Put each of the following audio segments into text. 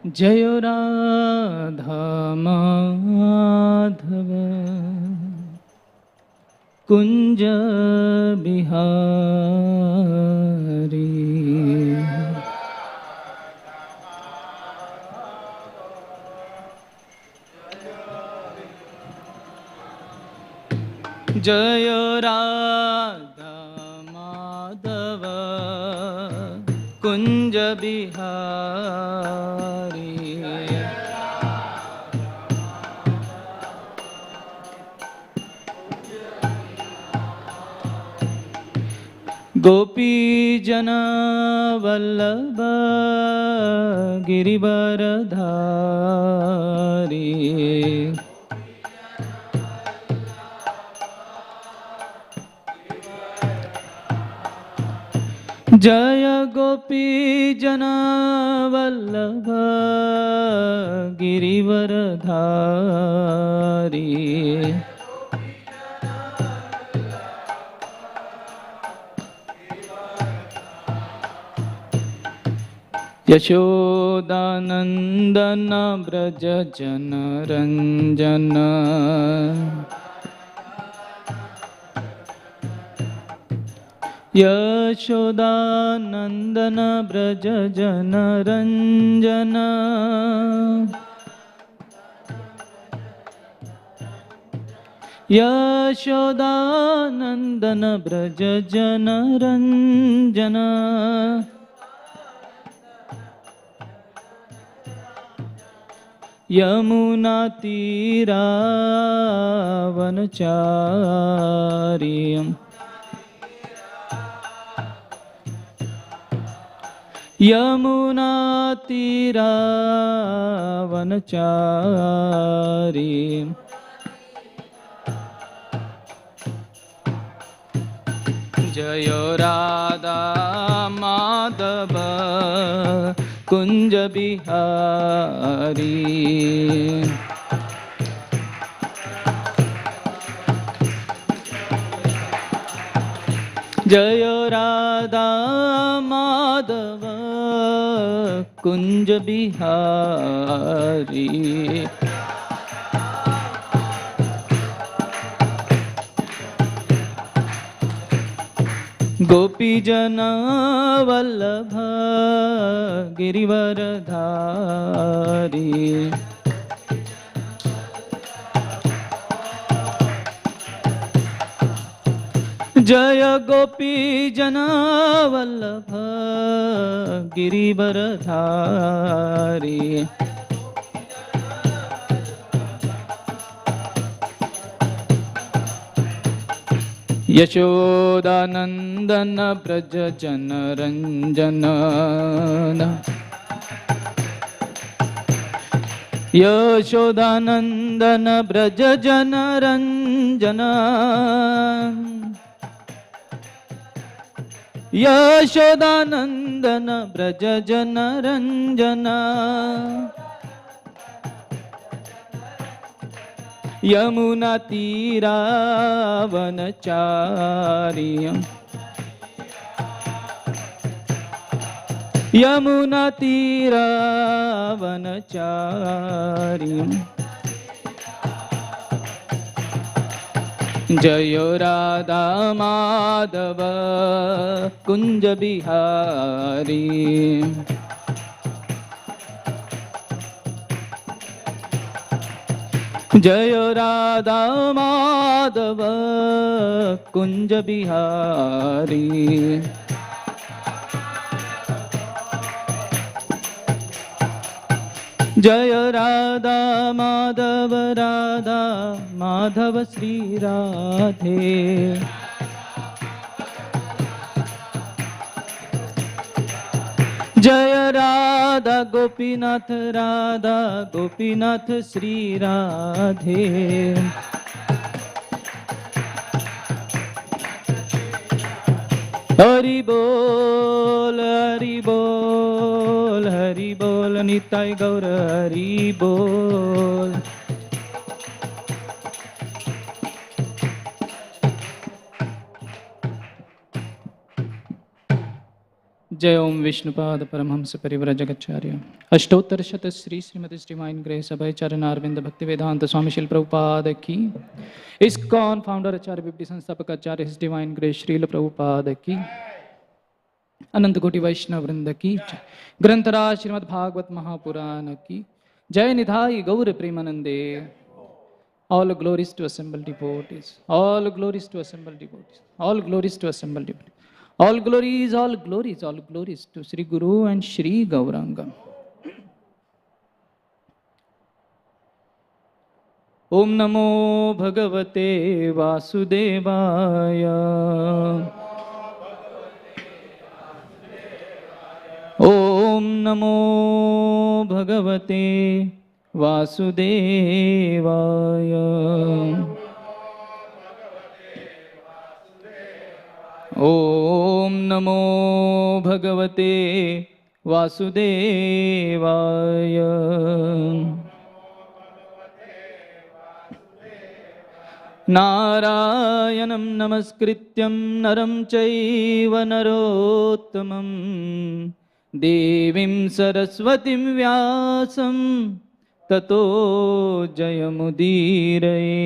जय राधा माधव कुंज बिहारी। जय राधा माधव कुंज बिहारी। गोपी जन वल्लभ गिरिवरधारी। जय गोपी जन वल्लभ गिरिवरधारी। यशोदानंदन ब्रज जन रंजन। यशोदानंदन ब्रज जन रंजन। यशोदानंदन ब्रज जन रंजन। यमुना तीरावनचारी। यमुना तीरावनचारी। जय राधा माधव कुंज बिहारी। जय राधा माधव कुंज बिहारी। गोपी जन वल्लभ गिरिवरधारी। जय गोपी जन वल्लभ गिरिवरधारी। यशोदानंदन ब्रज जन रंजन। यशोदानंदन ब्रज जन रंजन। यशोदानंदन ब्रज जन रंजन। यमुना तीरावनचारी। यमुना तीरावनचारी। जय राधा माधव कुंज बिहारी। जय राधा माधव कुंज बिहारी। जय राधा माधव राधा माधव श्री राधे। जय राधा गोपीनाथ राधा गोपीनाथ श्री राधे। हरि बोल हरि बोल हरि बोल निताय गौर हरि बोल। जय ओम विष्णुपाद परमहंस परिव्रजगच्चार्य अष्टोत्तर शत श्री श्रीमती डिवाइन ग्रेस अभय चरण अरविंद भक्ति वेदांत स्वामी शिल प्रभुपाद की इस्कॉन फाउंडर आचार्य विपटी संस्थापक Acharya his divine grace Srila Prabhupada की अनंत कोटि वैष्णव वृंद की जय। ग्रंथराज श्रीमद् भागवत महापुराण की जय। निधाई गौर प्रेमानंदे। All glories to assembled devotees. All glories to assembled devotees. All glories to assembled devotees. All glories, all glories, all glories to Sri Guru and Sri Gauranga. Om Namo Bhagavate Vasudevaya. Om Namo Bhagavate Vasudevaya. Om Namo Bhagavate Vasudevaya. Narayanam namaskrityam naram chaiva narottamam devim saraswatim vyasam ततो जयमुदीरये।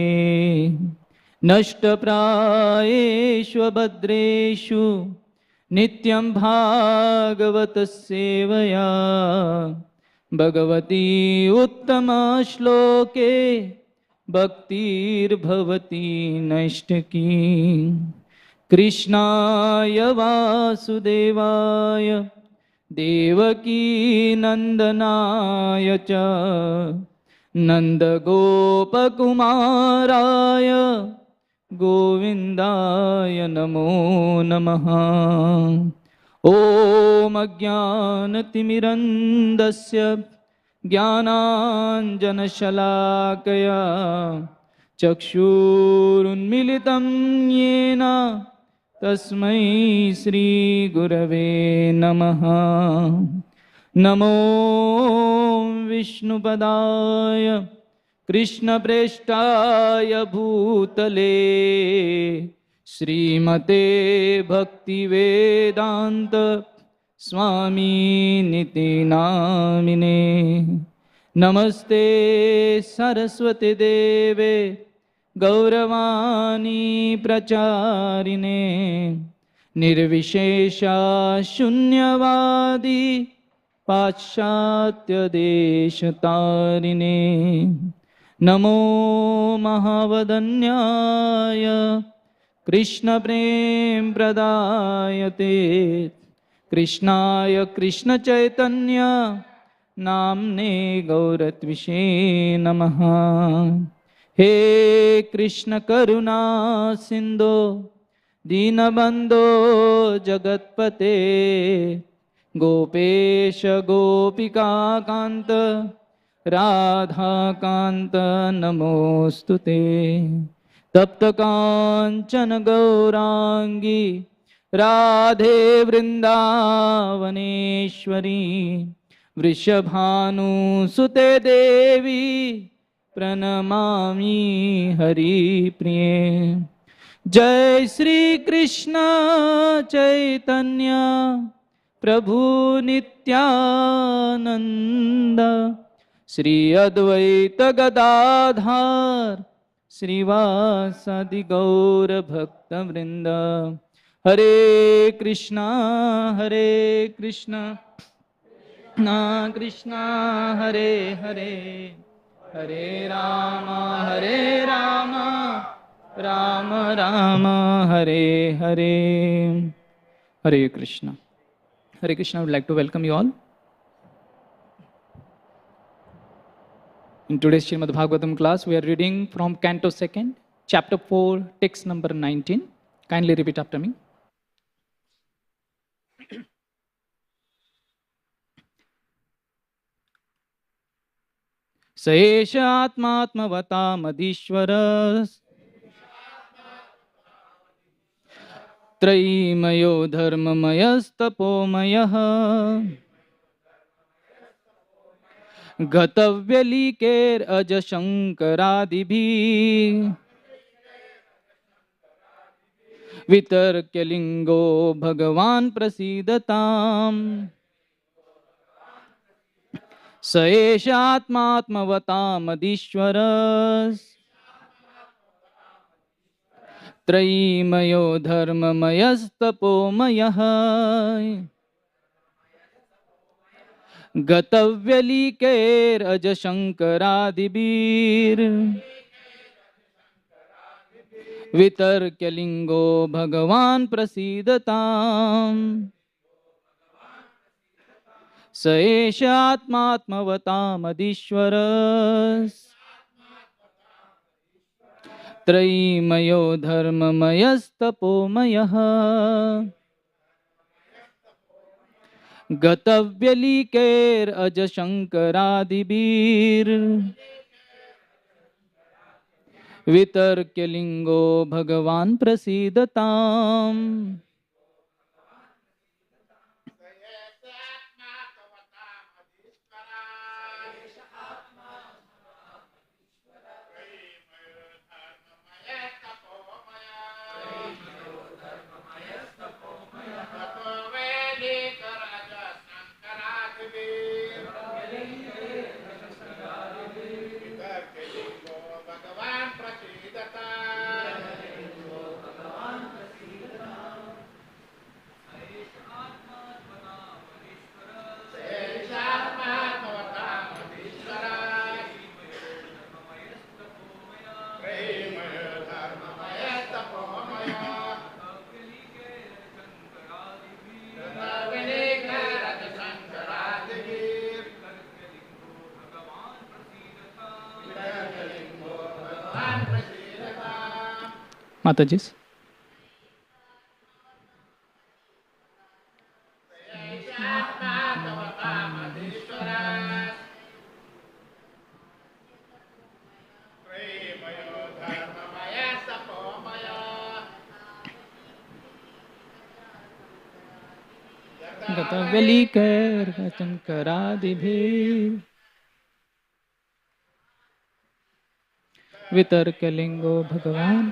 नष्टप्रायेषु भद्रेषु नित्यं भागवत सेवया भगवती उत्तमश्लोके भक्तिर्भवती नैष्ठिकी। कृष्णाय वासुदेवाय देवकी नंदनाय च नंदगोपकुमाराय गोविंदाय नमो नमः। ॐ अज्ञानतिमिरन्दस्य ज्ञानाञ्जनशलाकया चक्षुरुन्मिलितं येन तस्मै श्री गुरवे नमः। नमो विष्णुपदाय कृष्णप्रेष्ठाय भूतले श्रीमते भक्तिवेदांत स्वामी निति नामिने। नमस्ते सरस्वती देवे गौरवाणी प्रचारिणे निर्विशेषा शून्यवादी पाश्चात्य देशतारिणे। नमो महावदन्याय कृष्ण प्रेम प्रदायते कृष्णाय कृष्ण चैतन्य नाम्ने गौरत्विषे नमः। हे कृष्ण करुणा सिंधो दीनबंधो जगत्पते गोपेश गोपिका कांत राधा कांत नमोस्तुते। तप्त कांचन गौरांगी राधे वृंदावनेश्वरी वृषभानुसुते देवी प्रणमामि हरिप्रिये। जय श्री कृष्ण चैतन्य प्रभु नित्यानंद श्री अद्वैत गदाधर श्रीवासादि गौर भक्त वृंद। हरे कृष्णा कृष्णा हरे हरे हरे राम राम राम हरे हरे। हरे Krishna. Hare Krishna, I would like to welcome you all. In today's Srimad Bhagavatam class, we are reading from Canto 2nd, Chapter 4, text number 19. Kindly repeat after me. स एष आत्मात्मवता मदीश्वर त्रयीमयो धर्ममयस्तपोमयः गतव्यलीकेरजशङ्करादिभिः वितर्क्यलिङ्गो भगवान् प्रसीदताम् स एष आत्मात्मवतामधीश्वरः त्रयीमयो धर्ममयस्तपोमयः गतव्यलीकैरजशङ्करादिभिर् वितर्क्यलिङ्गो भगवान् प्रसीदताम् स एष आत्मात्मवतामधीश्वरः त्रयीमयो धर्ममयस्तपोमयः गतव्यलीकैरजशङ्करादिभिर् वितर्क्यलिङ्गो भगवान् प्रसीदताम् Mataji. गतव्यलीकैरजशङ्करादिभिर् वितर्क्यलिङ्गो भगवान्.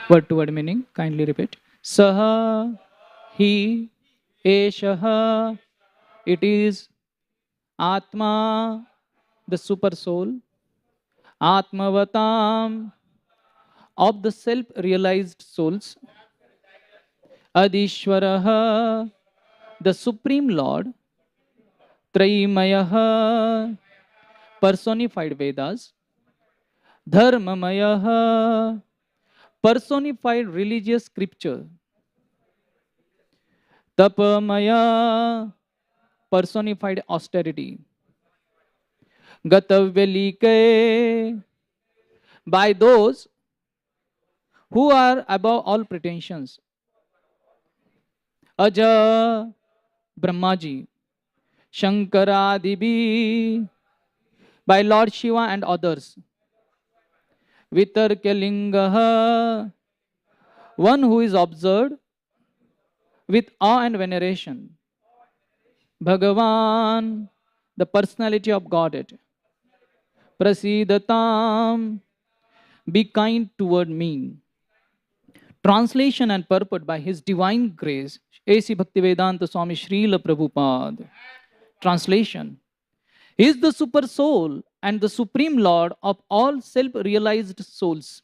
Word to word meaning, kindly repeat. Saha, he, eshaha, it is. Atma, the super soul. Atmavatam, of the self-realized souls. Adishwaraha, the Supreme Lord. Traimayaha, personified Vedas. Dharmamayaha, personified religious scripture. Tapamaya, personified austerity. Gatavyalike, by those who are above all pretensions. Aja, Brahmaji. Shankaradibi, by Lord Shiva and others. Vitarkyalingaha, one who is observed with awe and veneration. Bhagavan, the personality of Godhead. Prasidatam, be kind toward me. Translation and purport by His Divine Grace, A.C. Bhaktivedanta Swami Srila Prabhupada. Translation. He is the super soul and the supreme lord of all self-realized souls.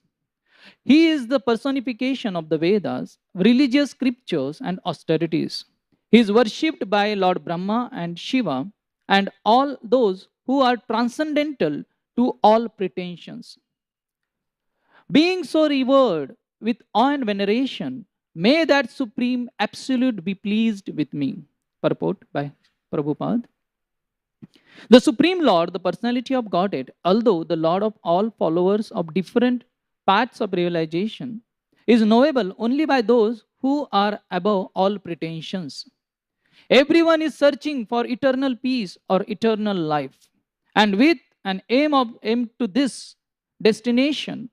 He is the personification of the Vedas, religious scriptures and austerities. He is worshipped by Lord Brahma and Shiva and all those who are transcendental to all pretensions. Being so revered with awe and veneration, may that supreme absolute be pleased with me. Purport by Prabhupada. The Supreme Lord, the personality of Godhead, although the Lord of all followers of different paths of realization, is knowable only by those who are above all pretensions. Everyone is searching for eternal peace or eternal life. And with an aim to this destination,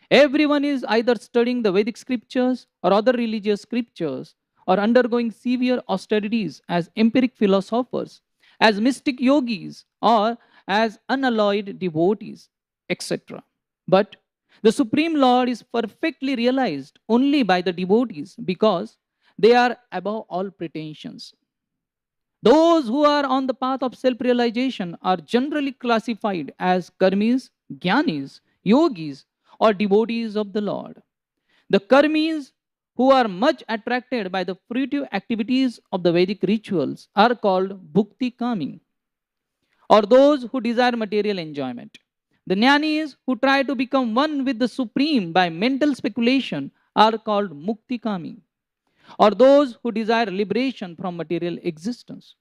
everyone is either studying the Vedic scriptures or other religious scriptures or undergoing severe austerities as empiric philosophers, as mystic yogis, or as unalloyed devotees, etc. But The Supreme Lord is perfectly realized only by the devotees because they are above all pretensions. Those who are on the path of self realization are generally classified as karmis, jnanis, yogis, or devotees of the Lord. The karmis who are much attracted by the fruitive activities of the Vedic rituals are called bhukti kami, or those who desire material enjoyment. The jnanis who try to become one with the Supreme by mental speculation are called mukti kami, or those who desire liberation from material existence.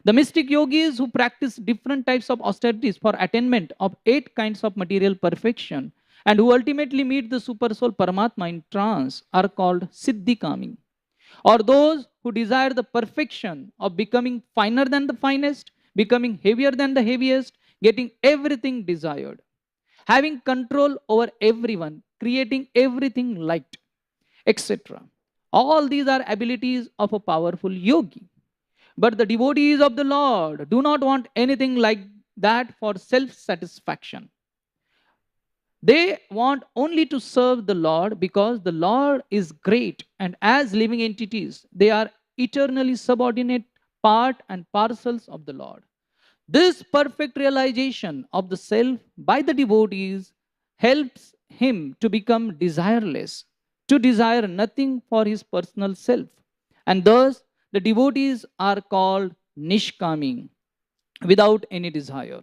The mystic yogis who practice different types of austerities for attainment of 8 kinds of material perfection and who ultimately meet the supersoul Paramatma in trance are called Siddhikami, or those who desire the perfection of becoming finer than the finest, becoming heavier than the heaviest, getting everything desired, having control over everyone, creating everything light, etc. All these are abilities of a powerful yogi. But the devotees of the Lord do not want anything like that for self satisfaction. They want only to serve the Lord because the Lord is great, and as living entities, they are eternally subordinate part and parcels of the Lord. This perfect realization of the self by the devotees helps him to become desireless, to desire nothing for his personal self. And thus, the devotees are called Nishkami, without any desire.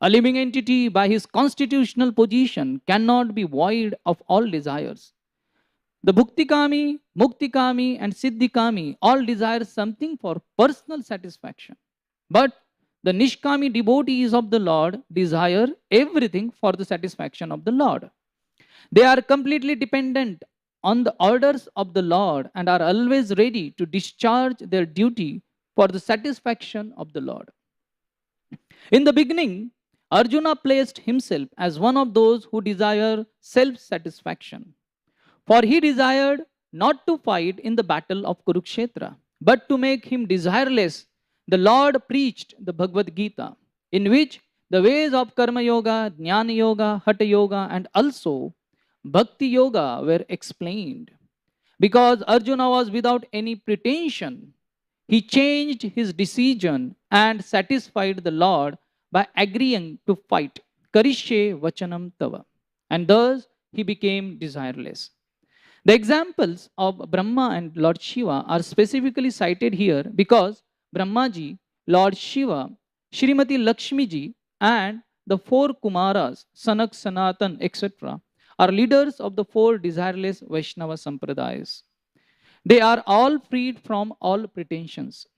A living entity, by his constitutional position, cannot be void of all desires. The Bhuktikami, Muktikami, and Siddhikami all desire something for personal satisfaction. But the Nishkami devotees of the Lord desire everything for the satisfaction of the Lord. They are completely dependent on the orders of the Lord and are always ready to discharge their duty for the satisfaction of the Lord. In the beginning, Arjuna placed himself as one of those who desire self satisfaction. For he desired not to fight in the battle of Kurukshetra, but to make him desireless. The Lord preached the Bhagavad Gita, in which the ways of Karma Yoga, Jnana Yoga, Hatha Yoga, and also Bhakti Yoga were explained. Because Arjuna was without any pretension, he changed his decision and satisfied the Lord by agreeing to fight. Karishye Vachanam Tava. And thus he became desireless. The examples of Brahma and Lord Shiva are specifically cited here because Brahmaji, Lord Shiva, Srimati Lakshmiji, and the 4 Kumaras, Sanak, Sanatan, etc., are leaders of the 4 desireless Vaishnava Sampradayas. They are all freed from all pretensions.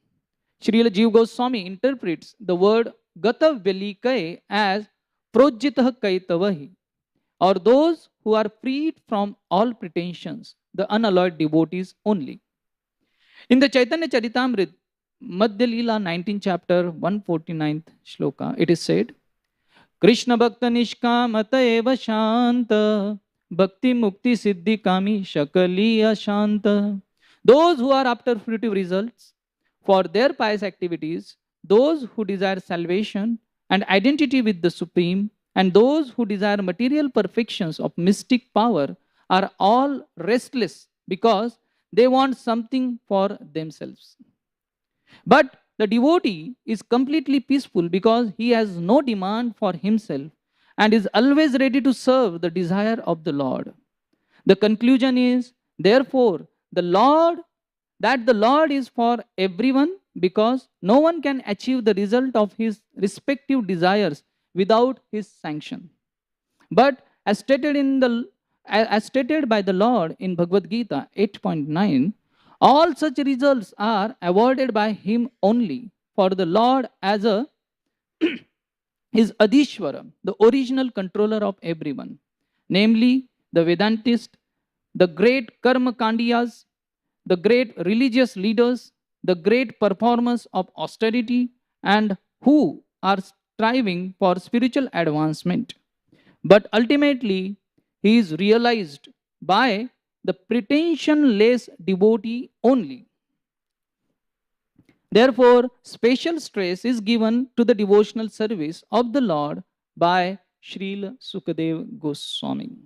Srila Jiva Goswami interprets the word Gata Velikaye as Projitah Kaitavahi, or those who are freed from all pretensions, the unalloyed devotees only. In the Chaitanya Charitamrita, Madhya Leela 19th chapter 149th shloka, it is said, Krishna Bhakta Nishkamata Eva Shanta Bhakti Mukti Siddhi Kami Shakaliya Shanta. Those who are after fruitive results for their pious activities, those who desire salvation and identity with the Supreme, and those who desire material perfections of mystic power are all restless because they want something for themselves. But the devotee is completely peaceful because he has no demand for himself and is always ready to serve the desire of the Lord. The conclusion is, therefore, the Lord is for everyone because no one can achieve the result of his respective desires without his sanction. But as stated by the Lord in Bhagavad Gita 8.9, all such results are awarded by him only. For the Lord as a is Adishwara, the original controller of everyone, namely the Vedantist, the great Karma Kandiyas, the great religious leaders, the great performers of austerity, and who are striving for spiritual advancement. But ultimately, he is realized by the pretensionless devotee only. Therefore, special stress is given to the devotional service of the Lord by Srila Sukadev Goswami.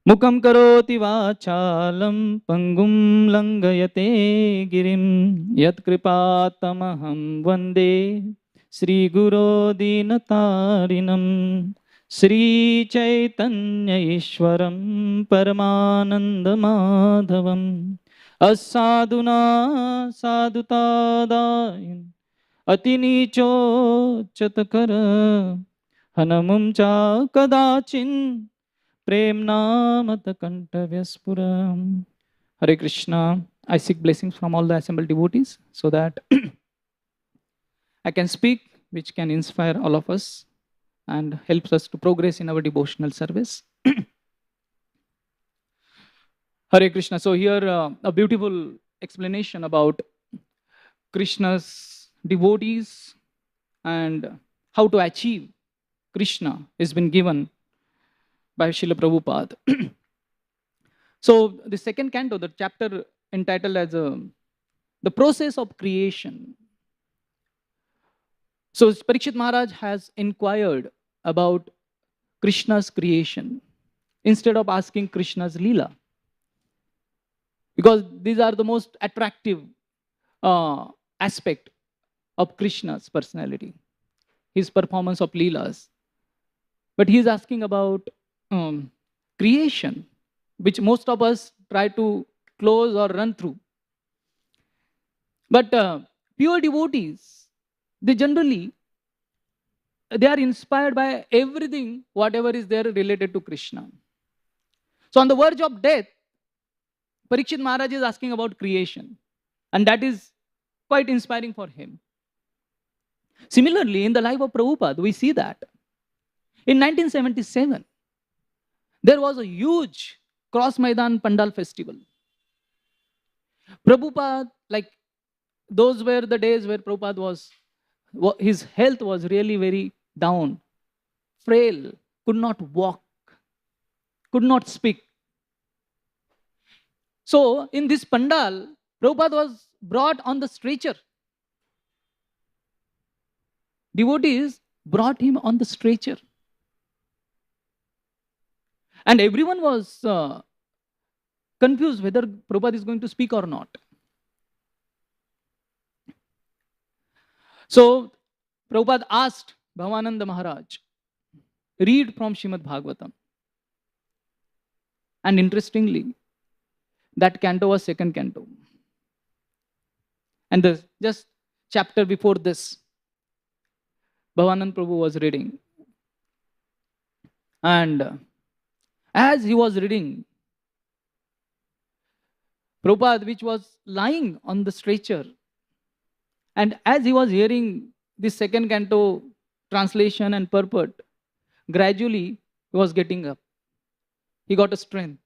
Mukam karoti vachalam pangum langayate girim yat kripatamaham vande Sri Guru Dinatarinam Sri Chaitanya Ishwaram Paramananda Madhavam Asaduna Sadutadayin Atinicho Chatakara Hanamum Cha Kadachin Prem Namata Kantavyaspura. Hare Krishna. I seek blessings from all the assembled devotees so that I can speak, which can inspire all of us and helps us to progress in our devotional service. Hare Krishna. So here a beautiful explanation about Krishna's devotees and how to achieve Krishna has been given by Srila Prabhupada. So the second canto, the chapter entitled as the process of creation. So Parikshit Maharaj has inquired about Krishna's creation instead of asking Krishna's Leela, because these are the most attractive aspect of Krishna's personality, his performance of Leelas. But he is asking about creation, which most of us try to close or run through. But pure devotees, they generally they are inspired by everything, whatever is there related to Krishna. So on the verge of death, Parikshit Maharaj is asking about creation, and that is quite inspiring for him. Similarly, in the life of Prabhupada, we see that in 1977, there was a huge Cross Maidan Pandal festival. Prabhupada, like those were the days where Prabhupada his health was really very down, frail, could not walk, could not speak. So in this Pandal, Prabhupada was brought on the stretcher. Devotees brought him on the stretcher. And everyone was confused whether Prabhupada is going to speak or not. So Prabhupada asked Bhavananda Maharaj, read from Srimad Bhagavatam. And interestingly, that canto was second canto. And the just chapter before this, Bhavananda Prabhu was reading. And as he was reading, Prabhupada, which was lying on the stretcher, and as he was hearing this second canto translation and purport, gradually he was getting up. He got a strength.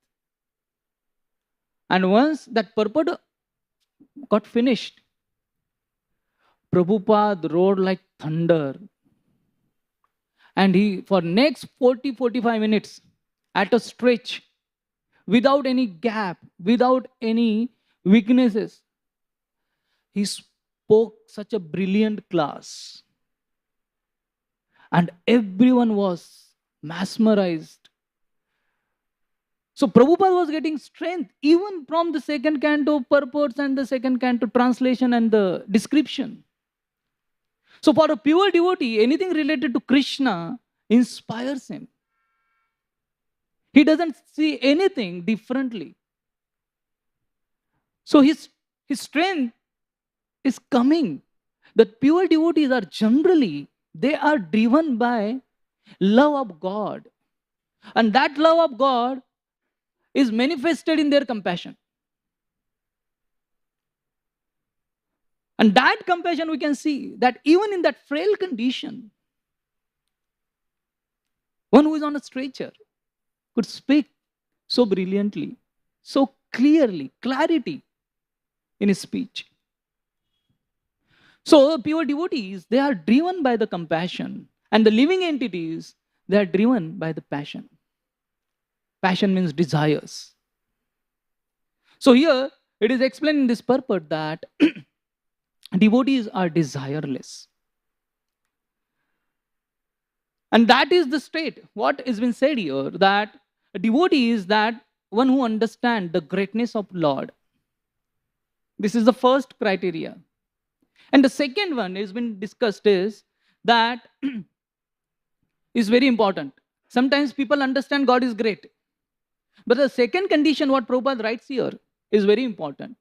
And once that purport got finished, Prabhupada roared like thunder. And he, for next 40-45 minutes, at a stretch, without any gap, without any weaknesses, he spoke such a brilliant class. And everyone was mesmerized. So Prabhupada was getting strength even from the second canto purports and the second canto translation and the description. So for a pure devotee, anything related to Krishna inspires him. He doesn't see anything differently. So his strength is coming. The pure devotees are generally, they are driven by love of God. And that love of God is manifested in their compassion. And that compassion, we can see that even in that frail condition, one who is on a stretcher could speak so brilliantly, so clearly, clarity in his speech. So pure devotees, they are driven by the compassion, and the living entities, they are driven by the passion. Passion means desires. So here it is explained in this purport that devotees are desireless. And that is the state. What has been said here, that A devotee is that one who understands the greatness of Lord. This is the first criteria. And the second one has been discussed is that is very important. Sometimes people understand God is great. But the second condition, what Prabhupada writes here, is very important.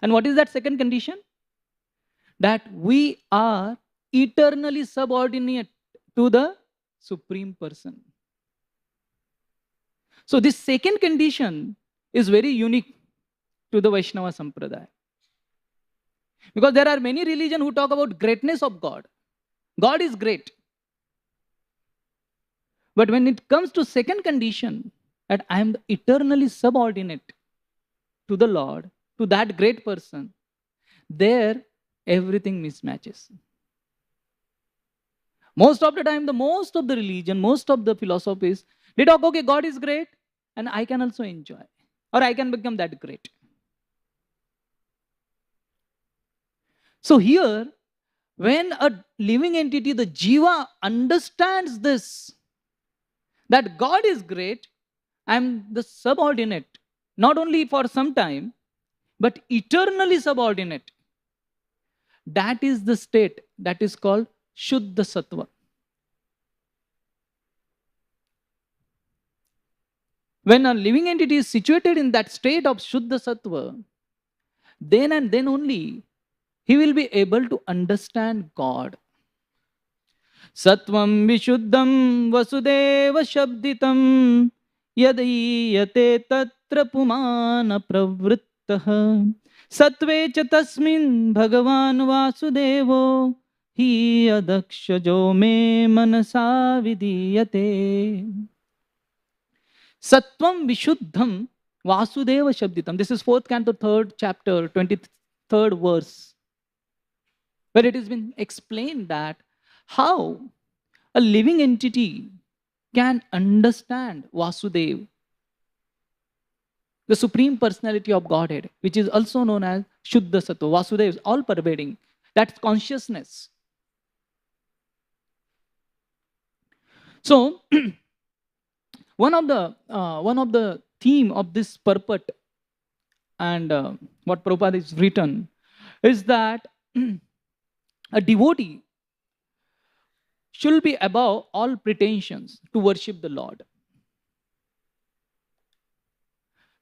And what is that second condition? That we are eternally subordinate to the Supreme Person. So this second condition is very unique to the Vaishnava Sampradaya. Because there are many religions who talk about greatness of God. God is great. But when it comes to second condition, that I am eternally subordinate to the Lord, to that great person, there everything mismatches. Most of the time, most of the religion, most of the philosophies, they talk, okay, God is great, and I can also enjoy, or I can become that great. So here, when a living entity, the jiva, understands this, that God is great, I am the subordinate, not only for some time, but eternally subordinate. That is the state that is called Shuddha Sattva. When a living entity is situated in that state of Shuddha Sattva, then and then only he will be able to understand God. Sattvam Vishuddham Vasudeva Shabditam Yadiyate Tatra Pumana Pravrittaha Satve cha tasmin Bhagavan Vasudevo Hi Adakshajo me manasa vidiyate. Sattvam Vishuddham Vasudeva Shabditam. This is 4th canto, 3rd chapter, 23rd verse, where it has been explained that how a living entity can understand Vasudeva, the Supreme Personality of Godhead, which is also known as Shuddha Sattva. Vasudeva is all pervading. That's consciousness. So, one of the theme of this purport and what Prabhupada is written is that a devotee should be above all pretensions to worship the Lord.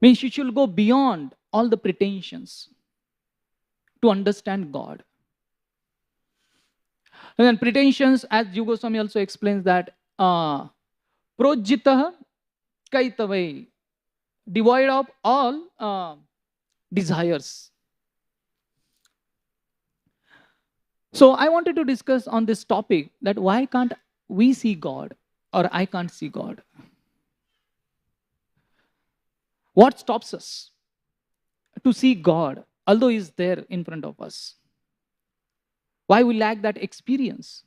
Means she should go beyond all the pretensions to understand God. And then pretensions, as Jiva Goswami also explains that, projitah kaitavai, devoid of all desires. So I wanted to discuss on this topic that why can't we see God, or I can't see God? What stops us to see God, although He is there in front of us? Why we lack that experience?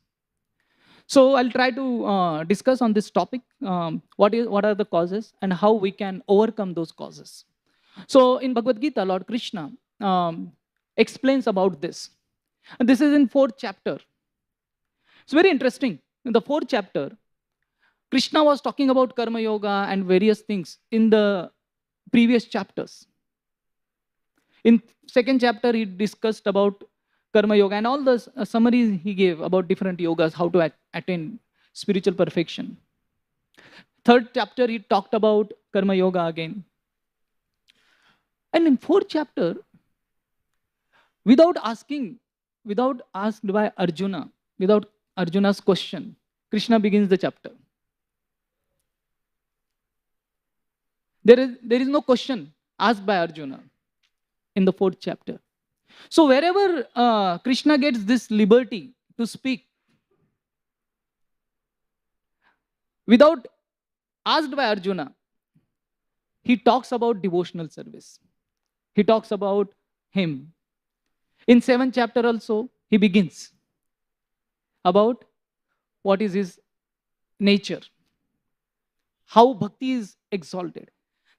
So I'll try to discuss on this topic, what are the causes and how we can overcome those causes. So in Bhagavad Gita, Lord Krishna explains about this. And this is in 4th chapter. It's very interesting. In the 4th chapter, Krishna was talking about Karma Yoga and various things in the previous chapters. In 2nd chapter, he discussed about Karma Yoga and all the summaries he gave about different yogas, how to attain spiritual perfection. 3rd chapter, he talked about Karma Yoga again. And in 4th chapter, without asked by Arjuna, without Arjuna's question, Krishna begins the chapter. There is no question asked by Arjuna in the 4th chapter. So wherever Krishna gets this liberty to speak, without asked by Arjuna, he talks about devotional service. He talks about him. In 7th chapter also, he begins about what is his nature, how bhakti is exalted.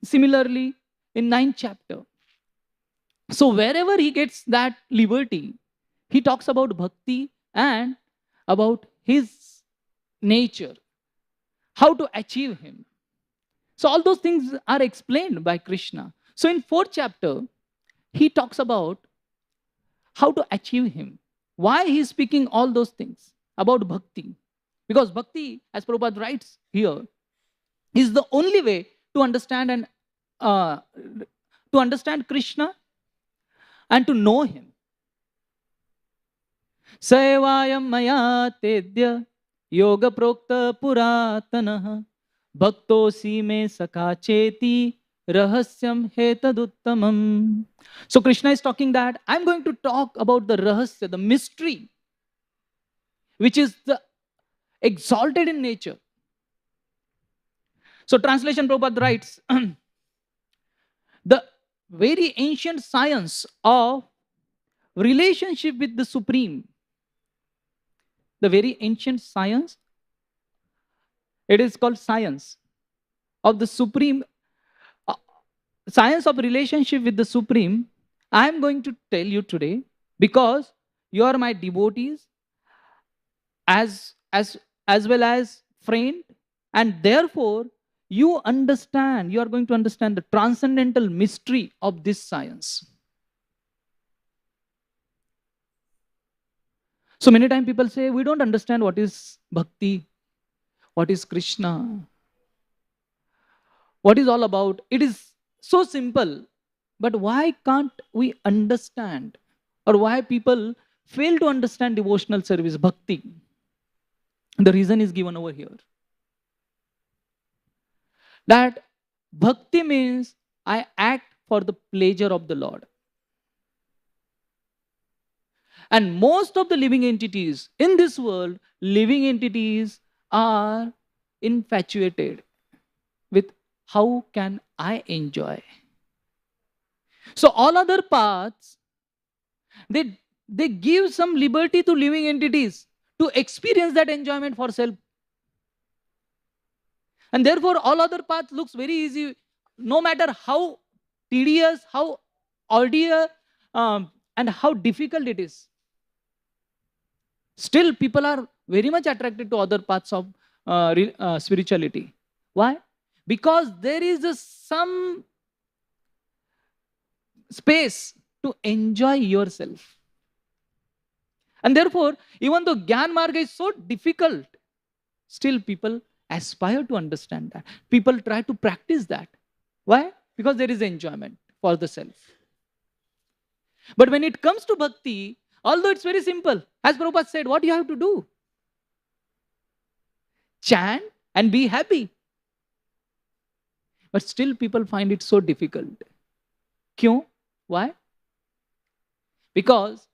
Similarly, in 9th chapter, so wherever he gets that liberty, he talks about bhakti and about his nature, how to achieve him. So all those things are explained by Krishna. So in 4th chapter, he talks about how to achieve him. Why he is speaking all those things about bhakti. Because bhakti, as Prabhupada writes here, is the only way to understand and to understand Krishna and to know him. Saevayam maya tedya yoga prokta puratana bhaktosi me sakha cheti rahasyam hetaduttamam. So Krishna is talking that I'm going to talk about the rahasya, the mystery, which is the exalted in nature. So translation, Prabhupada writes, the very ancient science of relationship with the Supreme, the very ancient science, it is called science of the Supreme, uh, science of relationship with the Supreme, I am going to tell you today because you are my devotees as well as friend, and therefore you are going to understand the transcendental mystery of this science. So many times people say, we don't understand what is bhakti, what is Krishna, what is all about. It is so simple, but why can't we understand, or why people fail to understand devotional service, bhakti? The reason is given over here. That bhakti means I act for the pleasure of the Lord. And most of the living entities in this world, living entities are infatuated with how can I enjoy. So all other paths, they give some liberty to living entities to experience that enjoyment for self. And therefore all other paths looks very easy, no matter how tedious, how arduous, and how difficult it is. Still, people are very much attracted to other paths of spirituality. Why? Because there is some space to enjoy yourself. And therefore, even though Gyan Marga is so difficult, still people aspire to understand that. People try to practice that. Why? Because there is enjoyment for the self. But when it comes to bhakti, although it's very simple, as Prabhupada said, what do you have to do? Chant and be happy. But still people find it so difficult. Kyun? Why? Because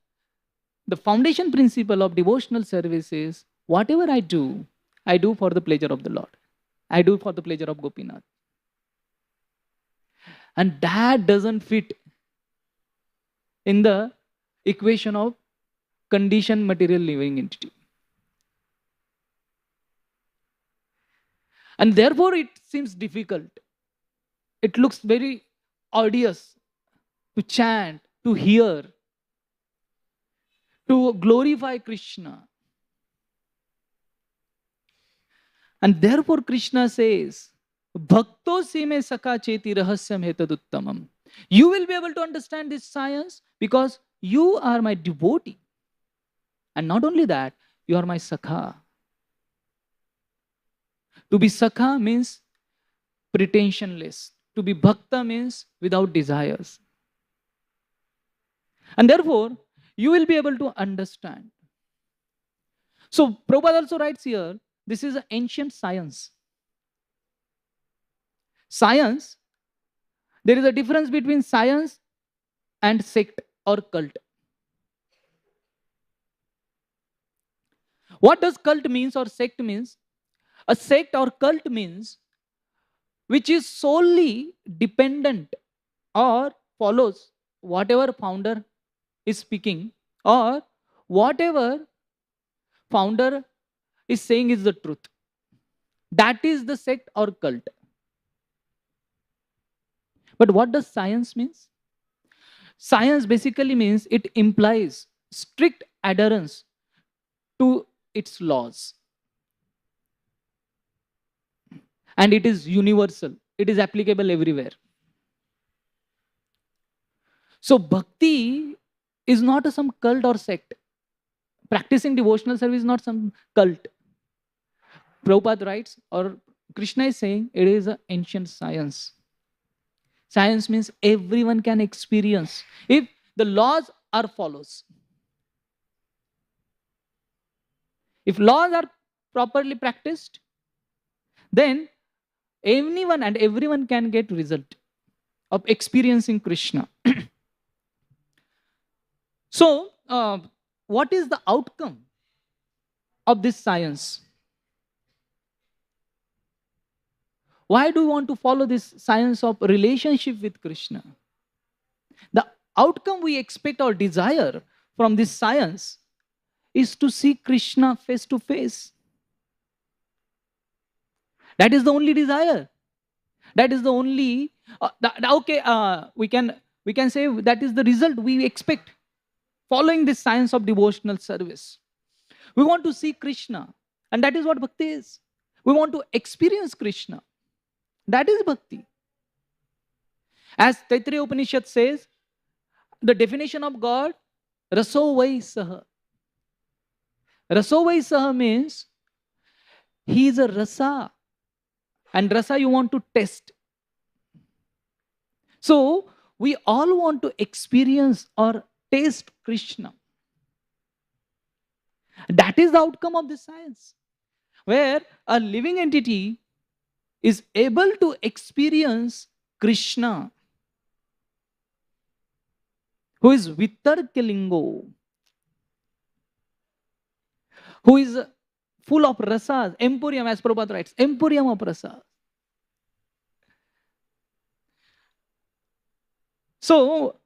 the foundation principle of devotional service is whatever I do for the pleasure of the Lord. I do for the pleasure of Gopinath. And that doesn't fit in the equation of conditioned material living entity. And therefore it seems difficult. It looks very arduous to chant, to hear, to glorify Krishna. And therefore Krishna says, Bhakto sime sakha cheti rahasyam hetaduttamam. You will be able to understand this science because you are my devotee. And not only that, you are my sakha. To be sakha means pretensionless. To be bhakta means without desires. And therefore, you will be able to understand. So, Prabhupada also writes here, this is an ancient science. Science, there is a difference between science and sect or cult. What does cult means or sect means? A sect or cult means which is solely dependent or follows whatever founder is speaking or whatever founder is saying is the truth. That is the sect or cult. But what does science means? Science basically means it implies strict adherence to its laws. And it is universal. it is applicable everywhere. So bhakti is not some cult or sect. Practicing devotional service is not some cult. Prabhupada writes, or Krishna is saying, it is an ancient science. Science means everyone can experience if the laws are follows. If laws are properly practiced, then anyone and everyone can get result of experiencing Krishna. So, what is the outcome of this science? Why do you want to follow this science of relationship with Krishna? The outcome we expect or desire from this science is to see Krishna face to face. That is the only desire. That is the only we can say that is the result we expect following this science of devotional service. We want to see Krishna, and that is what bhakti is. We want to experience Krishna. That is bhakti. As Taittiriya Upanishad says, the definition of God, raso vai saha. Raso vai saha means he is a rasa, and rasa you want to test. So we all want to experience or taste Krishna. That is the outcome of this science, where a living entity is able to experience Krishna, who is Vitarkalingo, who is full of rasas, emporium, as Prabhupada writes, emporium of rasas. So,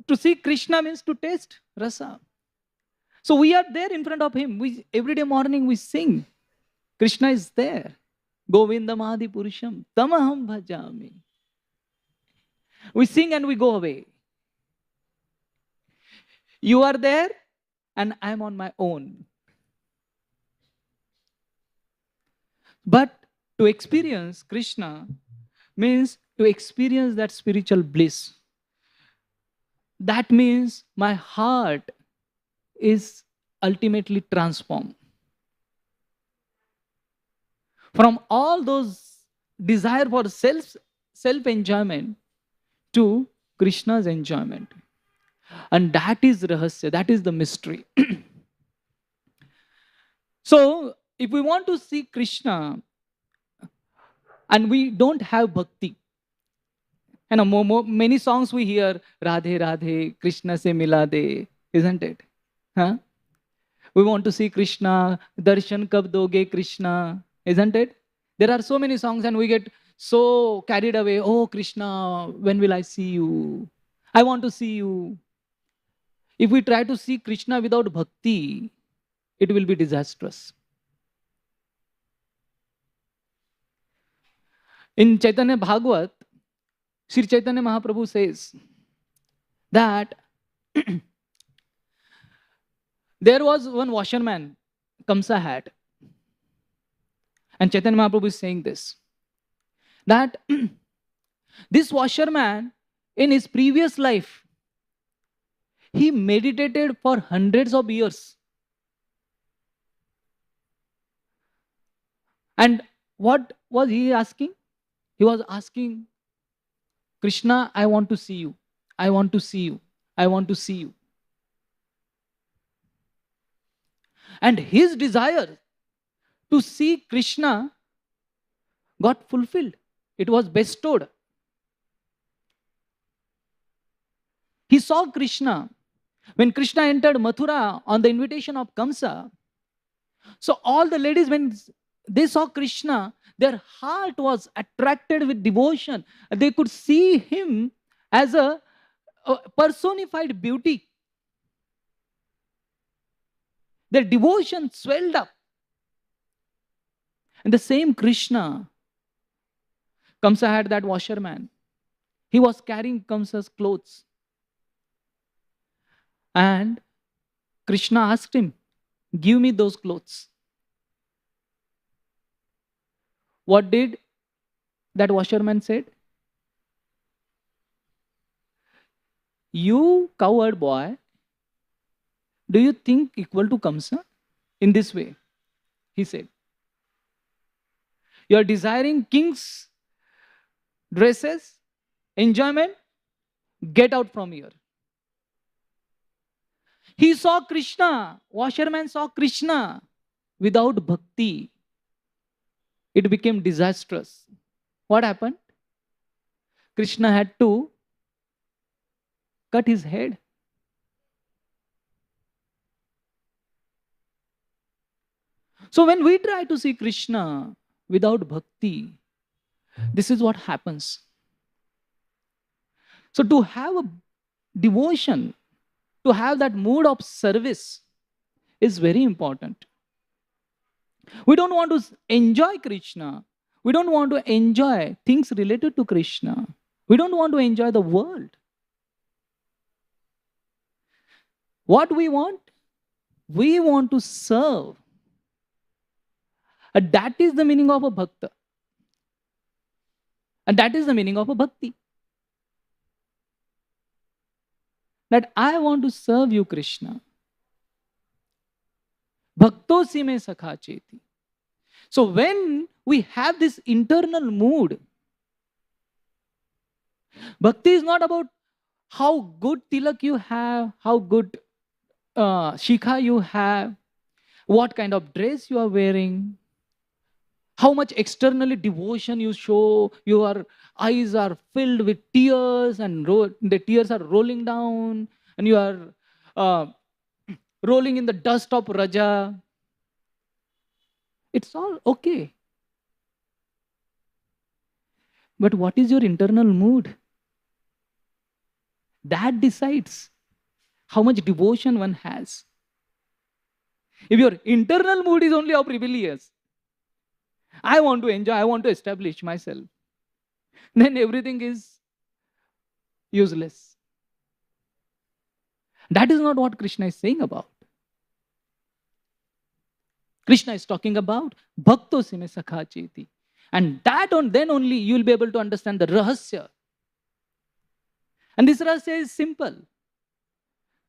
to see Krishna means to taste rasa. So we are there in front of him. Every day morning we sing. Krishna is there. Govindam Adi Purusham Tamaham Bhajami. We sing and we go away. You are there and I am on my own. But to experience Krishna means to experience that spiritual bliss. That means my heart is ultimately transformed from all those desire for self-enjoyment to Krishna's enjoyment. And that is rahasya, that is the mystery. So, if we want to see Krishna and we don't have bhakti, and many songs we hear, Radhe Radhe, Krishna se mila de, isn't it? Huh? We want to see Krishna, darshan kab doge Krishna, isn't it? There are so many songs and we get so carried away. Oh Krishna, when will I see you? I want to see you. If we try to see Krishna without bhakti, it will be disastrous. In Chaitanya Bhagavat, Sri Chaitanya Mahaprabhu says that there was one washerman, Kamsa had. And Chaitanya Mahaprabhu is saying this, that this washerman in his previous life, he meditated for hundreds of years. And what was he asking? He was asking, Krishna, I want to see you. I want to see you. I want to see you. And his desire to see Krishna got fulfilled. It was bestowed. He saw Krishna. When Krishna entered Mathura on the invitation of Kamsa, so all the ladies, when they saw Krishna, their heart was attracted with devotion. They could see him as a personified beauty. Their devotion swelled up. And the same Krishna, Kamsa had that washerman. He was carrying Kamsa's clothes. And Krishna asked him, give me those clothes. What did that washerman said? You coward boy, do you think equal to Kamsa? In this way, he said. You are desiring king's dresses, enjoyment, get out from here. He saw Krishna, washerman saw Krishna without bhakti. It became disastrous. What happened? Krishna had to cut his head. So when we try to see Krishna without bhakti, this is what happens. So to have a devotion, to have that mood of service is very important. We don't want to enjoy Krishna. We don't want to enjoy things related to Krishna. We don't want to enjoy the world. What we want? We want to serve. And that is the meaning of a bhakta. And that is the meaning of a bhakti. That I want to serve you, Krishna. Bhakto si me sakha cheti. So when we have this internal mood, bhakti is not about how good tilak you have, how good shikha you have, what kind of dress you are wearing, how much externally devotion you show. Your eyes are filled with tears and the tears are rolling down and you are rolling in the dust of Raja. It's all okay. But what is your internal mood? That decides how much devotion one has. If your internal mood is only of rebellious, I want to enjoy, I want to establish myself, then everything is useless. That is not what Krishna is saying about. Krishna is talking about bhakto sime sakha cheti. And then only you will be able to understand the rahasya. And this rahasya is simple.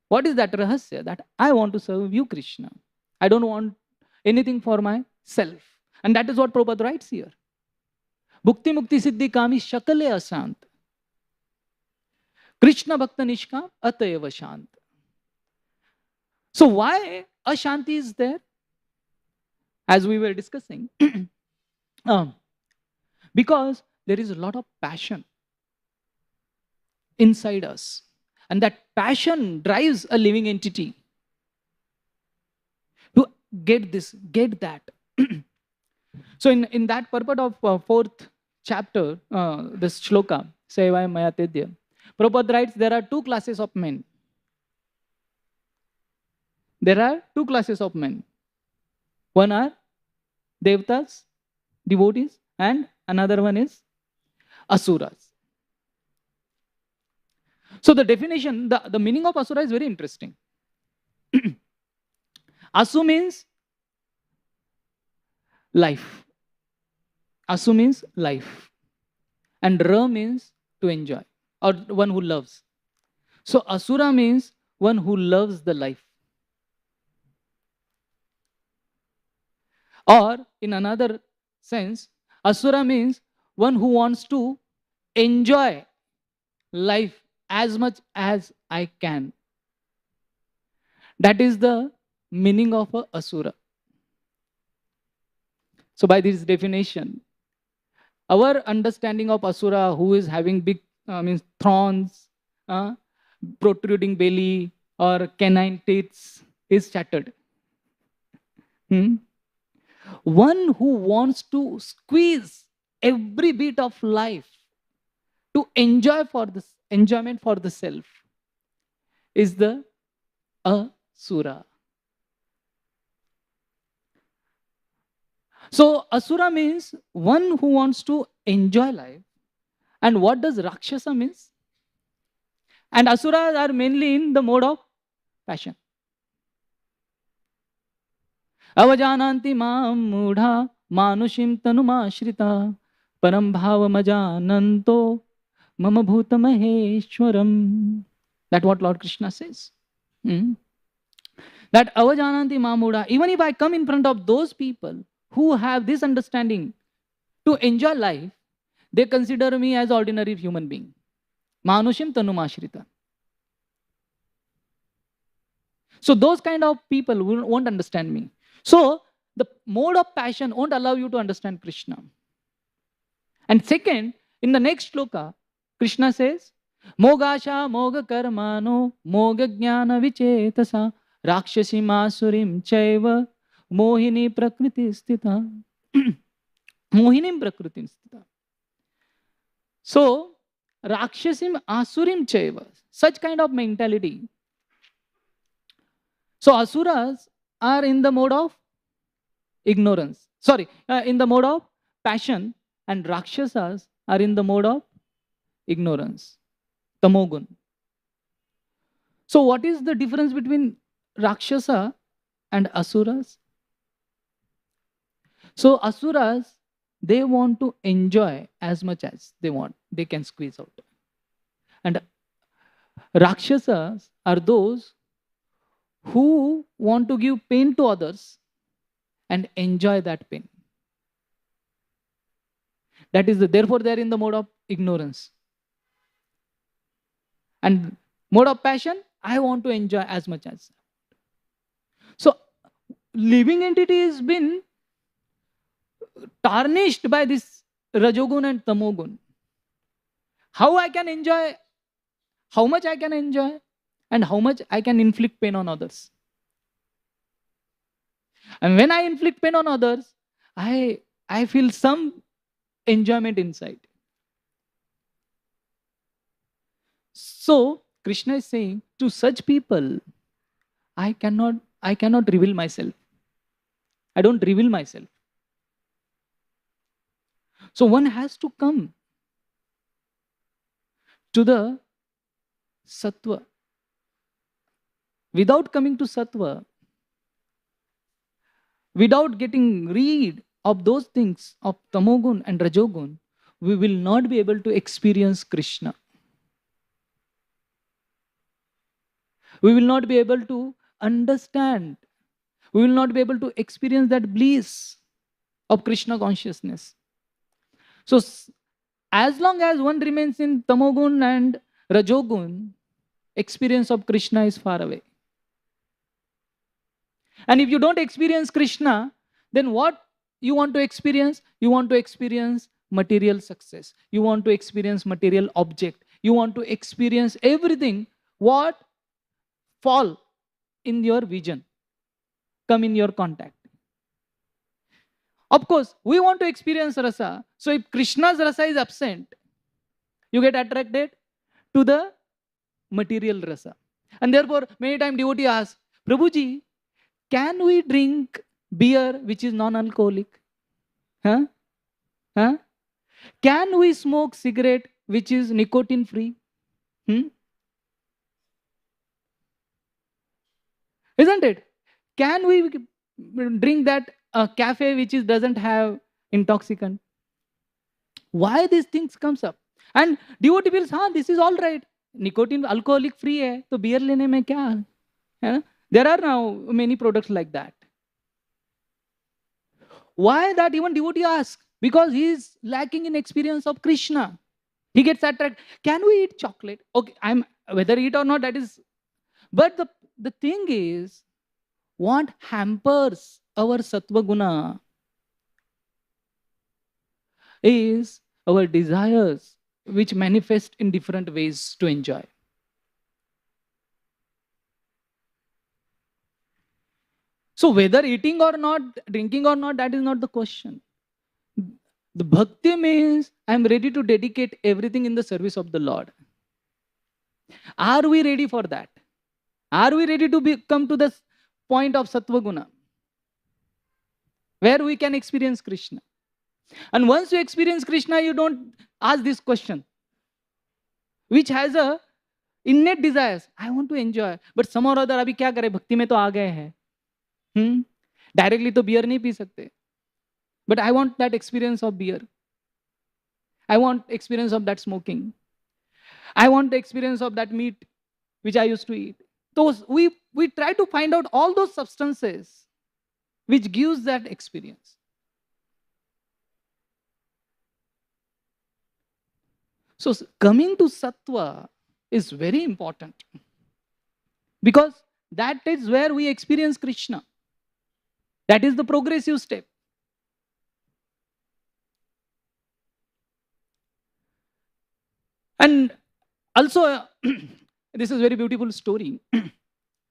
What is that rahasya? That I want to serve you, Krishna. I don't want anything for myself. And that is what Prabhupada writes here. Bhukti mukti siddhi kami shakale asant. Krishna bhakta nishkam atayava shant. So why ashanti is there? As we were discussing. Because there is a lot of passion inside us. And that passion drives a living entity to get this, get that. So in that purport of 4th chapter, this shloka, Sevaya Maya Tedya, Prabhupada writes there are two classes of men. There are two classes of men. One are Devatas, devotees, and another one is Asuras. So the definition, the meaning of Asura is very interesting. Asu means life. Asu means life. And Ra means to enjoy, or one who loves. So Asura means one who loves the life. Or in another sense, Asura means one who wants to enjoy life as much as I can. That is the meaning of a Asura. So by this definition, our understanding of Asura, who is having big means thorns, protruding belly, or canine teeth, is shattered. One who wants to squeeze every bit of life to enjoy for this enjoyment for the self is the Asura. So Asura means one who wants to enjoy life. And what does Rakshasa means? And Asuras are mainly in the mode of passion. Avajananti mam mudha manushim tanuma shrita param bhavamajananto mama bhutamaheshwaram. That's what Lord Krishna says. That avajananti mamuda, even if I come in front of those people who have this understanding to enjoy life, they consider me as ordinary human being. Manushim tanumashrita. So those kind of people won't understand me. So the mode of passion won't allow you to understand Krishna. And second, in the next shloka, Krishna says, Mogasha moga karmano moga jnana vichetasa rakshasi masurim chaiva mohini prakriti stita. Mohinim prakriti stita. So, rakshasim asurim chaiva, such kind of mentality. So, asuras are in the mode of ignorance. In the mode of passion, and rakshasas are in the mode of ignorance, tamogun. So, what is the difference between rakshasa and asuras? So, asuras, they want to enjoy as much as they want. They can squeeze out. And rakshasas are those who want to give pain to others and enjoy that pain. That is therefore they are in the mode of ignorance. And mode of passion, I want to enjoy as much as. So living entity has been tarnished by this rajogun and tamogun. How I can enjoy, how much I can enjoy, and how much I can inflict pain on others. And when I inflict pain on others, I feel some enjoyment inside. So Krishna is saying, to such people, I cannot reveal myself. I don't reveal myself. So one has to come to the sattva. Without coming to sattva, without getting rid of those things of tamogun and rajogun, we will not be able to experience Krishna. We will not be able to understand. We will not be able to experience that bliss of Krishna consciousness. So, as long as one remains in tamogun and rajogun, experience of Krishna is far away. And if you don't experience Krishna, then what you want to experience? You want to experience material success. You want to experience material object. You want to experience everything what fall in your vision, come in your contact. Of course, we want to experience rasa. So if Krishna's rasa is absent, you get attracted to the material rasa. And therefore, many times devotee asks, Prabhuji, can we drink beer which is non-alcoholic? Huh? Can we smoke cigarette which is nicotine free? Isn't it? Can we drink that cafe which doesn't have intoxicant? Why these things comes up? And devotee feels, this is all right. Nicotine alcoholic free hai, so beer lene mein kya? There are now many products like that. Why that even devotee asks? Because he is lacking in experience of Krishna. He gets attracted. Can we eat chocolate? Okay, whether eat or not, that is. But the thing is, what hampers our sattva guna is our desires, which manifest in different ways to enjoy. So whether eating or not, drinking or not, that is not the question. The bhakti means I am ready to dedicate everything in the service of the Lord. Are we ready for that? Are we ready to come to the point of sattva guna, where we can experience Krishna? And once you experience Krishna, you don't ask this question, which has a innate desires. I want to enjoy, but somehow or other, abhi kya kare? Bhakti mein to aa gaye hai. Directly to beer nahi pee sakte. But I want that experience of beer. I want experience of that smoking. I want the experience of that meat which I used to eat. Those we try to find out all those substances which gives that experience. So coming to sattva is very important because that is where we experience Krishna. That is the progressive step. And also, this is a very beautiful story.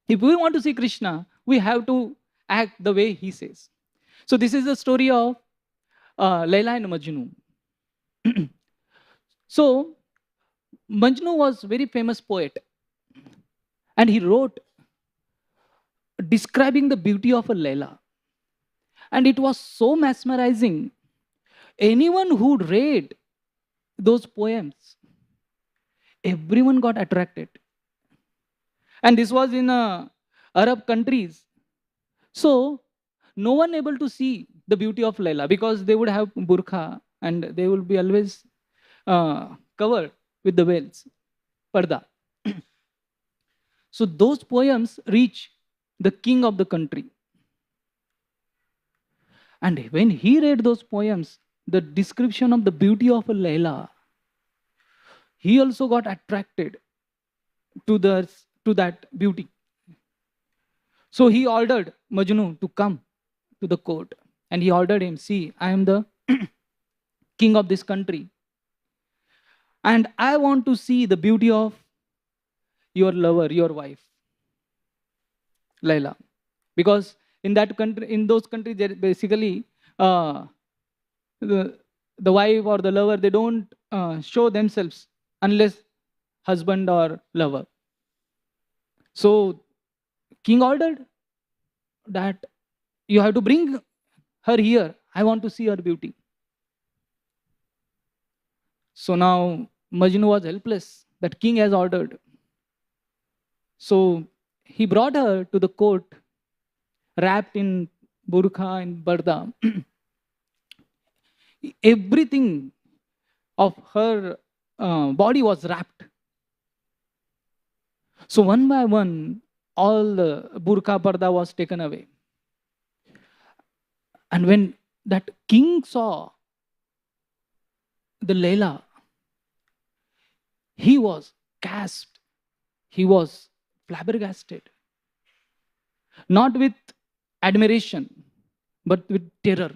If we want to see Krishna, we have to act the way he says. So this is the story of Layla and Majnu. So Majnu was a very famous poet, and he wrote describing the beauty of a Layla. And it was so mesmerizing. Anyone who read those poems, everyone got attracted. And this was in Arab countries. So no one able to see the beauty of Layla because they would have burqa and they will be always covered with the veils, parda. So those poems reach the king of the country. And when he read those poems, the description of the beauty of a Layla, he also got attracted to that beauty. So he ordered Majnu to come to the court. And he ordered him, see, I am the king of this country. And I want to see the beauty of your lover, your wife, Layla. Because in that country, in those countries, basically the wife or the lover, they don't show themselves unless husband or lover. So king ordered that you have to bring her here. I want to see her beauty. So now Majnu was helpless. That king has ordered. So he brought her to the court, wrapped in burqa and barda. Everything of her body was wrapped. So one by one, all the burqa parda was taken away. And when that king saw the Layla, he was gasped. He was flabbergasted. Not with admiration, but with terror.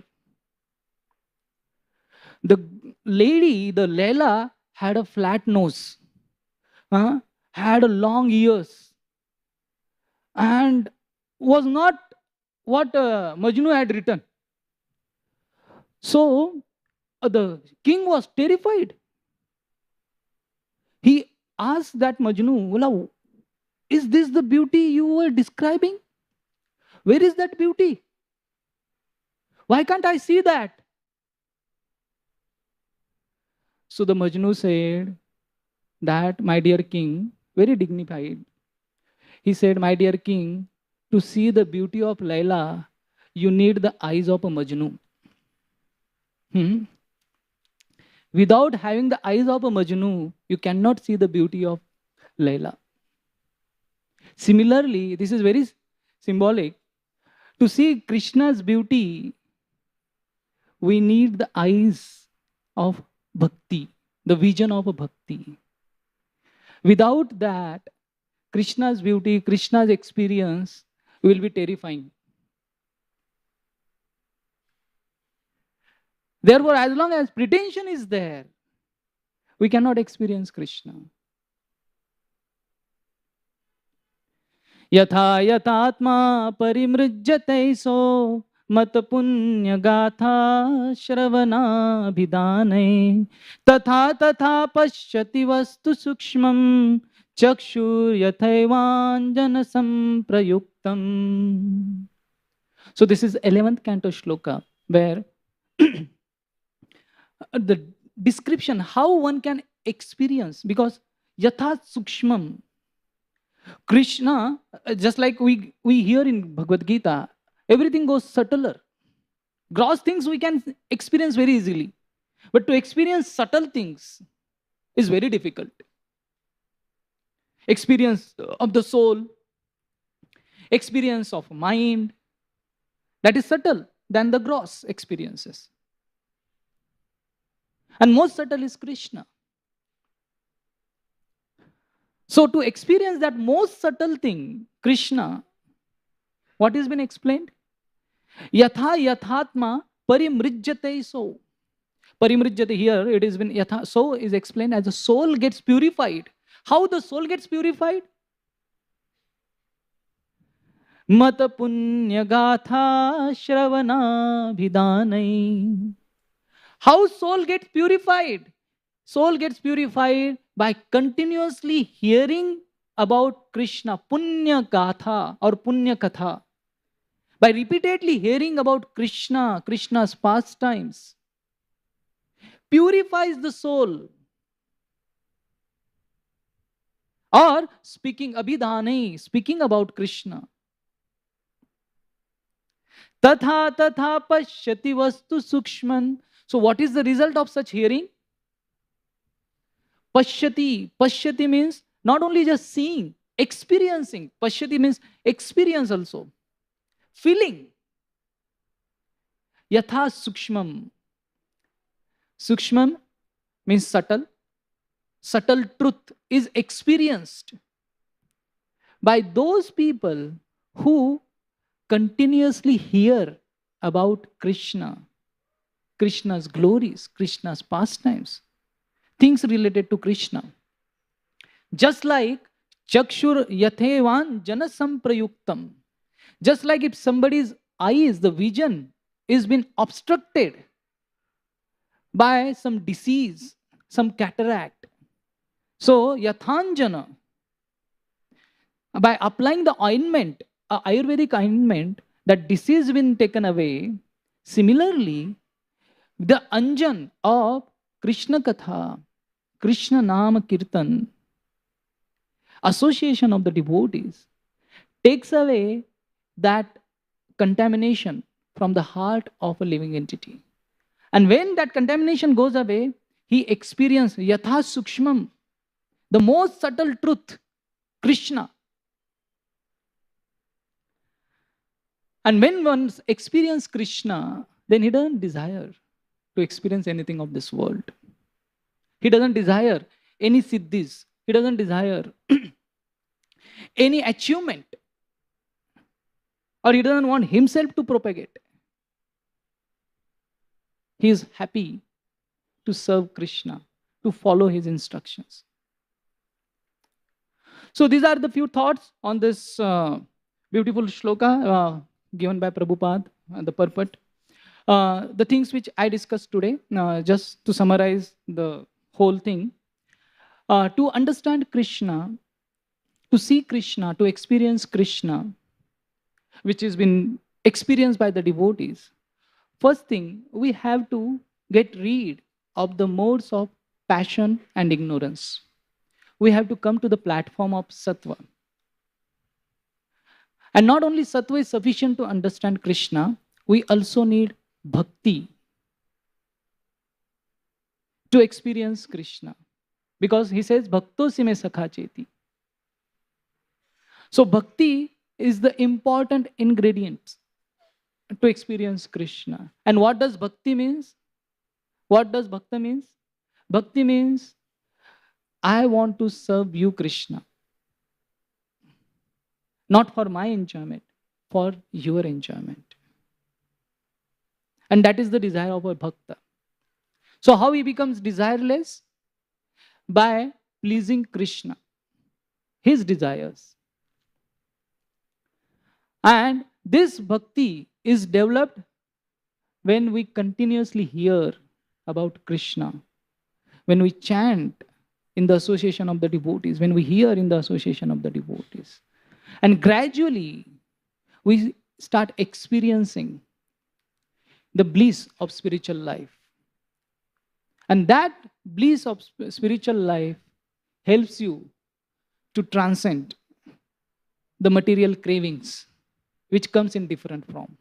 The lady, the Layla, had a flat nose, had a long ears, and was not what Majnu had written. So the king was terrified. He asked that Majnu, "Wala, is this the beauty you were describing? Where is that beauty? Why can't I see that?" So the Majnu said that, "My dear king," very dignified, he said, "My dear king, to see the beauty of Layla, you need the eyes of a Majnu. Without having the eyes of a Majnu, you cannot see the beauty of Layla." Similarly, this is very symbolic. To see Krishna's beauty, we need the eyes of bhakti, the vision of a bhakti. Without that, Krishna's beauty, Krishna's experience will be terrifying. Therefore, as long as pretension is there, we cannot experience Krishna. Yatha yatatma parimrijjate so mat punya gatha shravana bhidane tatha tatha pashyati vastu sukshmam chakshur yathaivanjana samprayuktam. So this is 11th canto shloka, where the description how one can experience, because yatha sukshmam, Krishna, just like we hear in Bhagavad Gita, everything goes subtler. Gross things we can experience very easily. But to experience subtle things is very difficult. Experience of the soul, experience of mind, that is subtle than the gross experiences. And most subtle is Krishna. So to experience that most subtle thing, Krishna, what has been explained? Yatha yathatma parimrijjate so. Parimrijjate here, it has been yatha, so is explained as the soul gets purified. How the soul gets purified? Mata punya gatha shravana bhidanai. How soul gets purified? Soul gets purified by continuously hearing about Krishna, punya gatha or punya katha. By repeatedly hearing about Krishna, Krishna's pastimes, purifies the soul. Or speaking abhidhane, speaking about Krishna. Tatha tatha pashyati vastu sukshman. So what is the result of such hearing? Pashyati. Pashyati means not only just seeing, experiencing. Pashyati means experience also. Feeling. Yatha sukshmam. Sukshmam means subtle. Subtle truth is experienced by those people who continuously hear about Krishna, Krishna's glories, Krishna's pastimes, things related to Krishna. Just like Chakshur Yathevan Janasamprayuktam. Just like if somebody's eyes, the vision, is been obstructed by some disease, some cataract. So, Yathanjana, by applying the ointment, Ayurvedic ointment, that disease been taken away. Similarly, the anjan of Krishna Katha, Krishna Nama Kirtan, association of the devotees, takes away that contamination from the heart of a living entity. And when that contamination goes away, he experiences Yatha Sukshmam, the most subtle truth, Krishna. And when one experiences Krishna, then he doesn't desire to experience anything of this world. He doesn't desire any siddhis. He doesn't desire any achievement. Or he doesn't want himself to propagate. He is happy to serve Krishna, to follow his instructions. So these are the few thoughts on this beautiful shloka given by Prabhupada, the purport. The things which I discussed today, just to summarize the whole thing, to understand Krishna, to see Krishna, to experience Krishna, which has been experienced by the devotees, first thing, we have to get rid of the modes of passion and ignorance. We have to come to the platform of sattva. And not only sattva is sufficient to understand Krishna, we also need bhakti to experience Krishna. Because he says, Bhakto sime sakha cheti. So bhakti is the important ingredient to experience Krishna. And what does bhakti means? What does bhakti means? Bhakti means, I want to serve you, Krishna. Not for my enjoyment, for your enjoyment. And that is the desire of a bhakta. So how he becomes desireless? By pleasing Krishna, his desires. And this bhakti is developed when we continuously hear about Krishna, when we chant in the association of the devotees, when we hear in the association of the devotees. And gradually, we start experiencing the bliss of spiritual life. And that bliss of spiritual life helps you to transcend the material cravings, which comes in different form.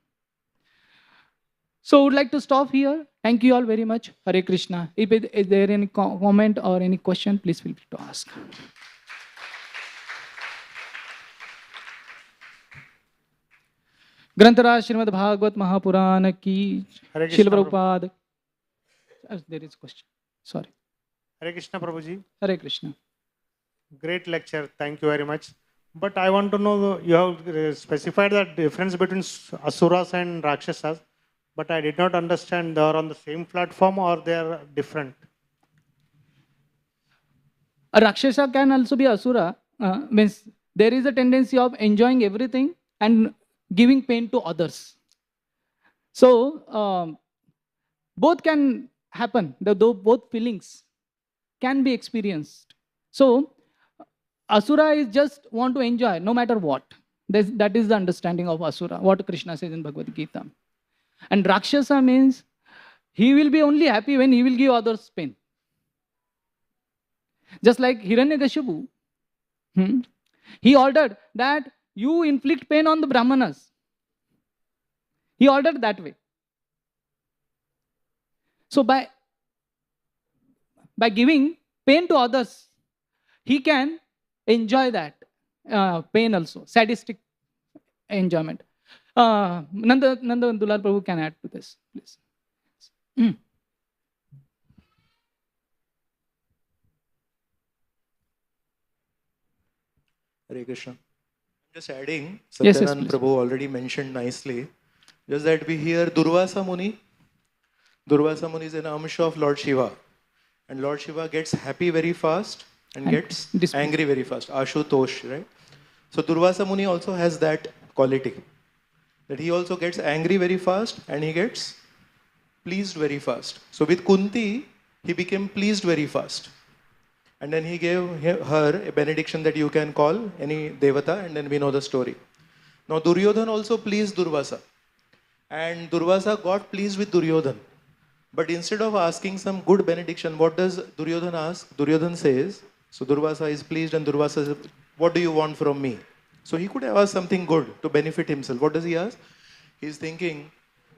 So I would like to stop here Thank you all very much. Hare Krishna. If is there any comment or any question, please feel free to ask. ग्रंथराज Shrimad Bhagavat Mahapuran की शिल Prabhupada. There is a question. Sorry. Hare Krishna Prabhuji. Hare Krishna. Great lecture. Thank you very much. But I want to know, you have specified the difference between Asuras and Rakshasas, but I did not understand, they are on the same platform or they are different? A Rakshasa can also be Asura. Means there is a tendency of enjoying everything and giving pain to others. So both can happen. Both feelings can be experienced. So Asura is just want to enjoy no matter what. That is the understanding of Asura, what Krishna says in Bhagavad Gita. And Rakshasa means he will be only happy when he will give others pain. Just like Hiranyakashipu, he ordered that you inflict pain on the Brahmanas. He ordered that way. So by giving pain to others, he can enjoy that pain also, sadistic enjoyment. Nanda Dular Prabhu can add to this, please. Hare Krishna. Just adding, Satyananda Prabhu already mentioned nicely, just that we hear Durvasa Muni. Durvasa Muni is an amsha of Lord Shiva. And Lord Shiva gets happy very fast and gets angry very fast. Ashutosh, right? So Durvasa Muni also has that quality. That he also gets angry very fast and he gets pleased very fast. So with Kunti, he became pleased very fast. And then he gave her a benediction that you can call any Devata, and then we know the story. Now Duryodhan also pleased Durvasa. And Durvasa got pleased with Duryodhan. But instead of asking some good benediction, what does Duryodhan ask? Duryodhan says, so Durvasa is pleased and Durvasa says, what do you want from me? So he could have asked something good to benefit himself. What does he ask? He's thinking,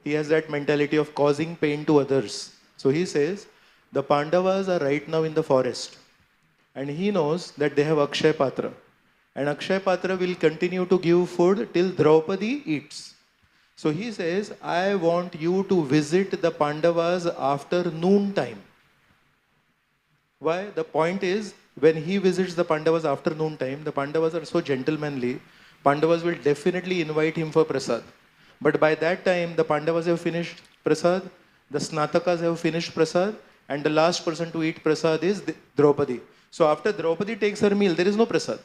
he has that mentality of causing pain to others. So he says, the Pandavas are right now in the forest. And he knows that they have Akshay Patra. And Akshay Patra will continue to give food till Draupadi eats. So he says, I want you to visit the Pandavas after noon time. Why? The point is, when he visits the Pandavas after noon time, the Pandavas are so gentlemanly, Pandavas will definitely invite him for prasad. But by that time, the Pandavas have finished prasad, the Snatakas have finished prasad, and the last person to eat prasad is Draupadi. So after Draupadi takes her meal, there is no prasad.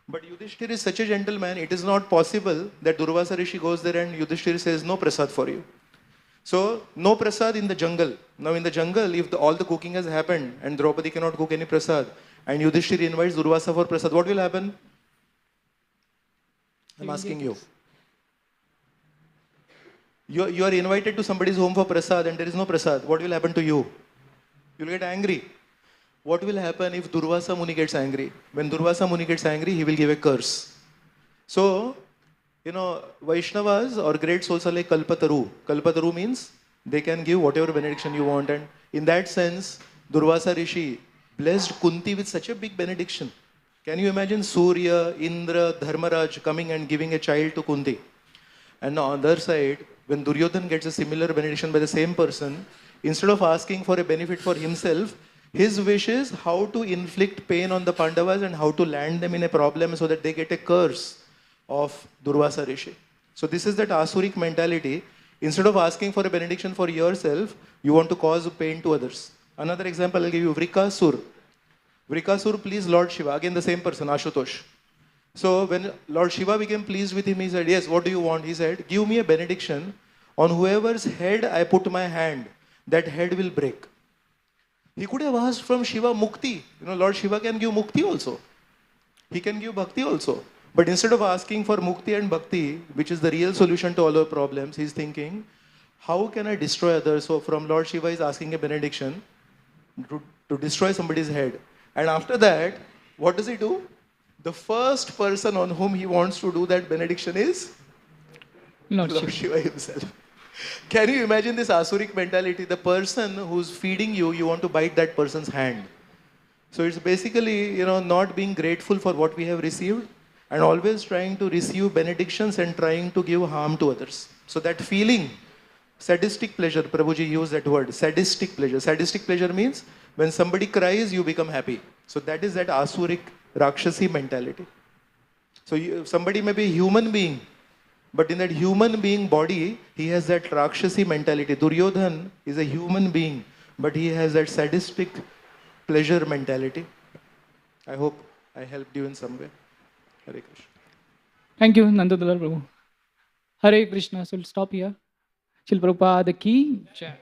But Yudhishthir is such a gentleman, it is not possible that Durvasa Rishi goes there and Yudhishthir says, no prasad for you. So, no prasad in the jungle. Now in the jungle, if all the cooking has happened and Draupadi cannot cook any prasad and Yudhishthir invites Durvasa for prasad, what will happen? I'm asking you. You are invited to somebody's home for prasad and there is no prasad. What will happen to you? You will get angry. What will happen if Durvasa Muni gets angry? When Durvasa Muni gets angry, he will give a curse. So, Vaishnavas or great souls are like Kalpataru. Kalpataru means they can give whatever benediction you want. And in that sense, Durvasa Rishi blessed Kunti with such a big benediction. Can you imagine Surya, Indra, Dharmaraj coming and giving a child to Kunti? And on the other side, when Duryodhan gets a similar benediction by the same person, instead of asking for a benefit for himself, his wish is how to inflict pain on the Pandavas and how to land them in a problem so that they get a curse of Durvasa Rishi. So this is that Asuric mentality. Instead of asking for a benediction for yourself, you want to cause pain to others. Another example I'll give you, Vrikasur. Vrikasur pleased Lord Shiva, again the same person, Ashutosh. So when Lord Shiva became pleased with him, he said, yes, what do you want? He said, give me a benediction on whoever's head I put my hand, that head will break. He could have asked from Shiva Mukti. Lord Shiva can give Mukti also. He can give Bhakti also. But instead of asking for Mukti and Bhakti, which is the real solution to all our problems, he's thinking, how can I destroy others? So from Lord Shiva, he's asking a benediction to destroy somebody's head. And after that, what does he do? The first person on whom he wants to do that benediction is Lord Shiva himself. Can you imagine this Asuric mentality? The person who's feeding you, you want to bite that person's hand. So it's basically, not being grateful for what we have received and always trying to receive benedictions and trying to give harm to others. So that feeling, sadistic pleasure, Prabhuji used that word, sadistic pleasure. Sadistic pleasure means when somebody cries, you become happy. So that is that Asuric, Rakshasi mentality. So somebody may be a human being, but in that human being body, he has that Rakshasi mentality. Duryodhan is a human being, but he has that sadistic pleasure mentality. I hope I helped you in some way. Hare Krishna. Thank you, Nandadalal Prabhu. Hare Krishna. So we'll stop here. Shil Prabhupada ki jai.